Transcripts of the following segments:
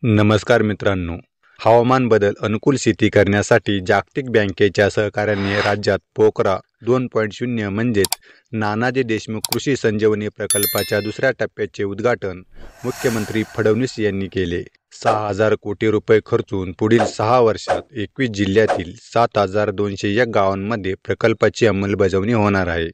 नमस्कार मित्रांनो, हवामान बदल अनुकूल शेती करण्यासाठी जागतिक बँकेच्या सहकार्याने राज्यात पोकरा 2.0 म्हणजेच नानाजी देशमुख कृषी संजीवनी प्रकल्पाच्या दुसऱ्या टप्प्याचे उद्घाटन मुख्यमंत्री फडणवीस यांनी केले. 6,000 कोटी रुपये खर्चून पुढील 6 वर्षात 21 जिल्ह्यातील 7,201 गावांमध्ये प्रकल्पाची अंमलबजावणी होणार आहे.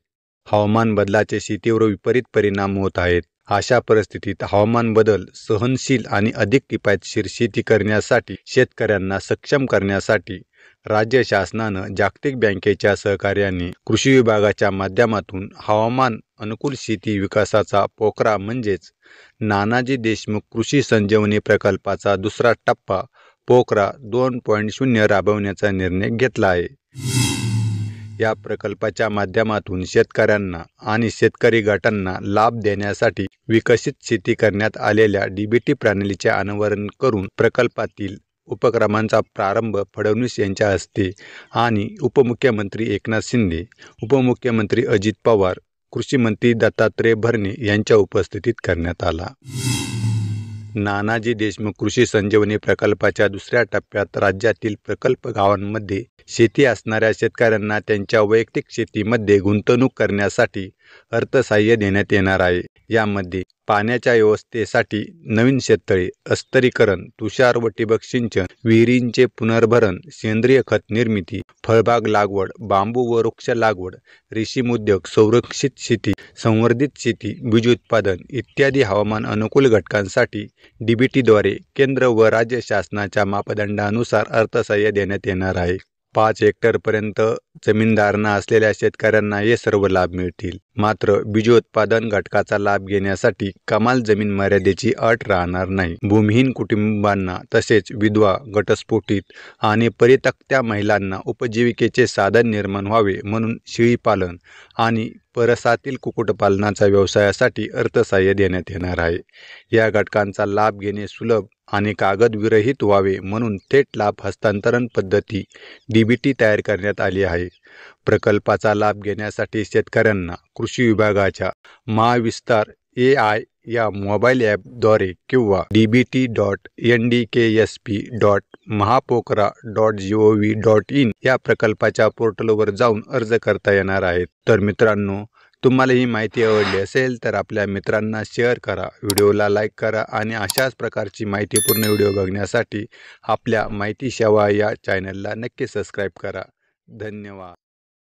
हवामान बदलाचे शेतीवर विपरीत परिणाम होत आहेत. अशा परिस्थितीत हवामान बदल सहनशील आणि अधिक किफायतशीर शेती करण्यासाठी शेतकऱ्यांना सक्षम करण्यासाठी राज्य शासनानं जागतिक बँकेच्या सहकार्याने कृषी विभागाच्या माध्यमातून हवामान अनुकूल शेती विकासाचा पोकरा म्हणजेच नानाजी देशमुख कृषी संजीवनी प्रकल्पाचा दुसरा टप्पा पोकरा 2.0 राबवण्याचा निर्णय घेतला आहे. या प्रकल्पाच्या माध्यमातून शेतकऱ्यांना आणि शेतकरी गटांना लाभ देण्यासाठी विकसित शेती करण्यात आलेल्या डीबीटी प्रणालीचे अनावरण करून प्रकल्पातील उपक्रमांचा प्रारंभ फडणवीस यांच्या हस्ते आणि उपमुख्यमंत्री एकनाथ शिंदे, उपमुख्यमंत्री अजित पवार, कृषी मंत्री दत्तात्रय भरणे यांच्या उपस्थितीत करण्यात आला. नानाजी देशमुख कृषी संजीवनी प्रकल्पाच्या दुसऱ्या टप्प्यात राज्यातील प्रकल्प गावांमध्ये शेती असणाऱ्या शेतकऱ्यांना त्यांच्या वैयक्तिक शेतीमध्ये गुंतवणूक करण्यासाठी अर्थसहाय्य देण्यात येणार आहे. यामध्ये पाण्याच्या व्यवस्थेसाठी नवीन शेततळे, अस्तरीकरण, तुषार व ठिबक सिंचन, विहिरींचे पुनर्भरण, सेंद्रिय खत निर्मिती, फळबाग लागवड, बांबू व वृक्ष लागवड, रेशीम उद्योग, संरक्षित शेती, संवर्धित शेती, बीज उत्पादन इत्यादी हवामान अनुकूल घटकांसाठी डीबीटीद्वारे केंद्र व राज्य शासनाच्या मापदंडानुसार अर्थसहाय्य देण्यात येणार आहे. 5 हेक्टरपर्यंत जमीनधारणा असलेल्या शेतकऱ्यांना हे सर्व लाभ मिळतील. मात्र बीजोत्पादन घटकाचा लाभ घेण्यासाठी कमाल जमीन मर्यादेची अट राहणार नाही. भूमिहीन कुटुंबांना तसेच विधवा, घटस्फोटित आणि परित्यक्त्या महिलांना उपजीविकेचे साधन निर्माण व्हावे म्हणून शेळीपालन आणि परसातील कुक्कुटपालनाच्या व्यवसायासाठी अर्थसहाय्य देण्यात येणार आहे. या घटकांचा लाभ घेणे सुलभ आणि कागदविरहित व्हावे म्हणून थेट लाभ हस्तांतरण पद्धती डीबीटी तयार करण्यात आली आहे. प्रकल्पाचा लाभ घेण्यासाठी शेतकऱ्यांना कृषी विभागाच्या महाविस्तार AI या मोबाईल ॲपद्वारे किंवा dbt.ndksp.mahapokra.gov.in या प्रकल्पाच्या पोर्टलवर जाऊन अर्ज करता येणार आहेत. तर मित्रांनो, तुम्हाला ही माहिती आवडली असेल तर आपल्या मित्रांना शेअर करा, व्हिडिओला लाईक करा आणि अशाच प्रकारची माहितीपूर्ण व्हिडिओ बघण्यासाठी आपल्या माहिती सेवा या चॅनलला नक्की सबस्क्राईब करा. धन्यवाद.